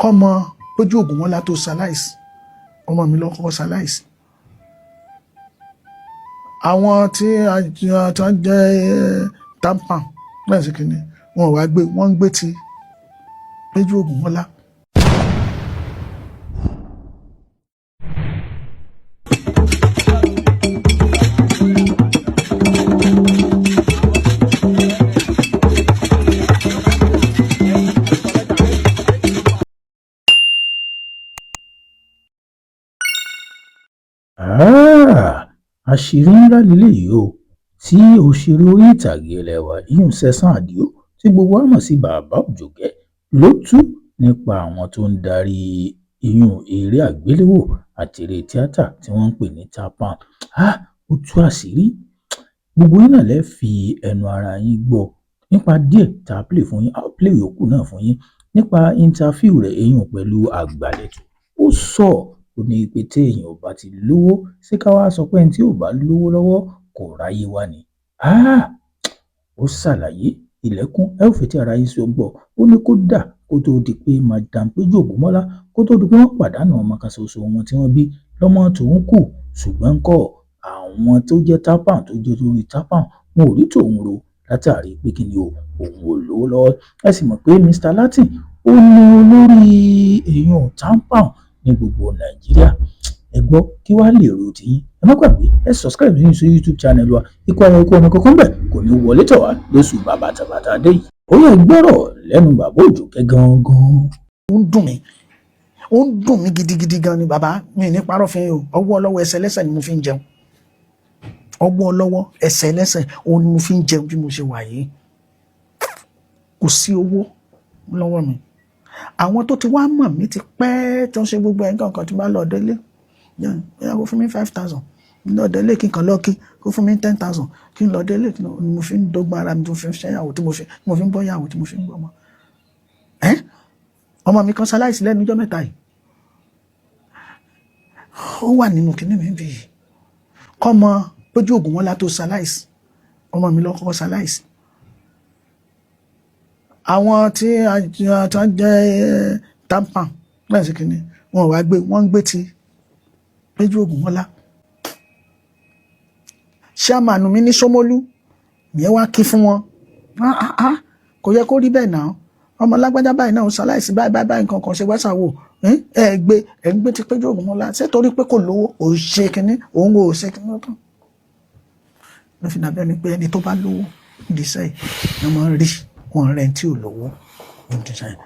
kọ́mọ Péjú Ògúnmọ́lá tó ṣaláìsí ọmọ mi ló kọ́kọ́ ṣaláìsí. Àwọn tí wọ́n jẹ́ tampan náà sì kìíní wọn wá gbé wọ́n ń gbé ti Péjú Ògúnmọ́lá. Àṣírí ńlá leléyìí o tí òṣèré orí ìtàgé ilẹ̀ wa ìyún Sẹ̀san Àdìó tí gbogbo wa mọ̀ sí Bàbá Òjògẹ́ ló tú nípa àwọn tó ń darí ìyún eré àgbéléwò àti eré tíátà tí wọ́n ń pè ní Tapan. Ó tú àṣírí gbogbo yín náà lè fi ẹnu ara yín gbọ́ nípa díẹ̀ tá a play fún yín, a ó play yòókù náà fún yín nípa interview rẹ̀ ìyún pẹ̀lú Àgbàlẹ̀tù. Ó sọ ó ní pé téèyàn ò bá ti lówó ṣé ká wá sọ pé ẹni tí ò bá lówó lọ́wọ́ kò ráyé wá ni. Ó ṣàlàyé ilẹ̀kùn ẹ ò fetí ara yín sí ọgbọ́. Ó ní kódà kó tó di pé Madam Péjú Ògúnmọ́lá kó tó di pé wọ́n pàdánù ọmọ kan ṣoṣo wọn tí wọ́n bí lọ́mọ tòun kù, ṣùgbọ́n ńkọ́ àwọn tó jẹ́ Tapan tó jẹ́ lórí Tapan wọn ò rí tòun ro látàrí pé kí ni òun ò lówó lọ́wọ́. Ẹ sì mọ̀ pé Mr. Latin ó ní olórí èèyàn Tapan ní gbogbo Nàìjíríà. Ẹ gbọ́ kí wàá lè ro tiyín. Ẹ má gbàgbé ẹ subscribe sí YouTube channel wa. Ikú ayọ̀ ikú ọmọ kankan bẹ̀ kò ní wọlé tọ̀ wá lóṣù bàbàtàbàtà dé yìí. Ó yẹ gbọ́rọ̀ lẹ́nu Bàbá Òjòkẹ́ gangan. Ó ń dùn mí gidigidi gan ni bàbá mi ní parọ́ fún yín o. Ọwọ́ ọlọ́wọ́ ẹsẹ̀ lẹ́sẹ̀ ni mo fi ń jẹun. Ọwọ́ ọlọ́wọ́ ẹsẹ̀ lẹ́sẹ̀ òun ni mo fi ń jẹun bí mo ṣe wà yìí. Kò sí owó lọ́wọ́ mi. Àwọn tó ti wá mọ̀ mí ti pẹ́ tó ń ṣe gbogbo ẹ̀ǹkan kan tí bá lọ délé. Kó fún mi 5,000 lọ délé kí n kan lọ kí kó fún mi 10,000 kí n lọ délé kí ni mo fi ń dọ́gba ara mi tó fi ń ṣẹ́yàwó tí mo fi ń bọ́yàwó tí mo fi ń gbọ́mọ. Ọmọ mi kan ṣaláìsí lẹ́nu ọjọ́ mẹ́ta yìí. Ó wà nínú kinní mi bí yìí. Kọ́mọ Péjú Ògúnmọ́lá tó ṣaláìsí ọmọ mi ló kọ́kọ́ ṣaláìsí. Àwọn tí wọ́n jẹ́ tampan náà sì kìíní wọn wá gbé wọ́n ń gbé ti Péjú Ògúnmọ́lá. Ṣáàmánù mi ní Ṣómólú ìyẹn wá kí fún wọn. Kò yẹ kó rí bẹ́ẹ̀ náà. Ọmọ lágbájá báyìí náà ṣaláìsí báyìí nǹkan kan ṣe wẹ́sà wò. Ẹ ń gbé ti Péjú Ògúnmọ́lá ṣé torí pé kò lówó ò ṣe kínní òun ò ṣe kínní tán. Ló fi dàbí ẹni pé ẹni tó bá lówó ìdíṣẹ́ yìí ni wọ́n rí wọn rẹ̀ tí ò lówó ìdíṣẹ́ yìí.